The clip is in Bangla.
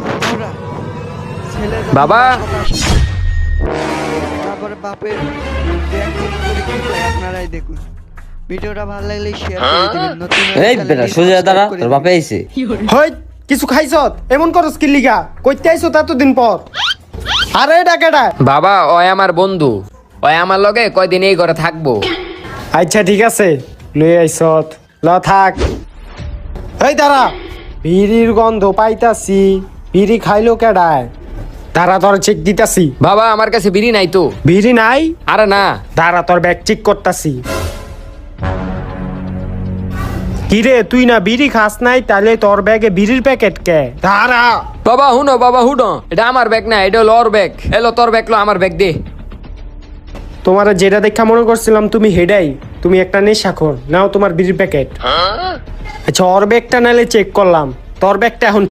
বন্ধুরা ছেলে বাবা। তারপরে বাপের reaction করে কি করে আপনারাই দেখুন। ভিডিওটা ভালো লাগলে শেয়ার করে দিবেন। নতুন এই বেটা সোজা দাঁড়া, তোর বাপে আইছে। হই কিছু খাইছত এমন করস কি লিগা কইতে আইছত এতদিন পর আরে এটা কেডা বাবা ওই আমার বন্ধু, ওই আমার লগে কয়দিন এই ঘরে থাকবো। আচ্ছা ঠিক আছে লই আইছত ল থাক এই দাঁড়া বিড়ির গন্ধ পাইতাছি বিড়ি খাইলো কেডায় দাঁড়া তোর চেক দিতাছি বাবা আমার কাছে বিড়ি নাই তো। বিড়ি নাই আরে না। দাঁড়া তোর ব্যাগ চেক করতাছি কিরে তুই না বিড়ি খাস নাই তাহলে তোর ব্যাগে বিড়ির প্যাকেট কে দাঁড়া বাবা হুনো, বাবা হুনো, এটা আমার ব্যাগ না, এটা হলো ওর ব্যাগ। এলো তোর ব্যাগ লো, আমার ব্যাগ দে। তোমার যেটা দেখা মনে করছিলাম তুমি হেডাই তুমি একটা নেশাখোর নাও তোমার বিড়ির প্যাকেট আচ্ছা ওর ব্যাগটা নালে চেক করলাম তোর ব্যাগটা এখন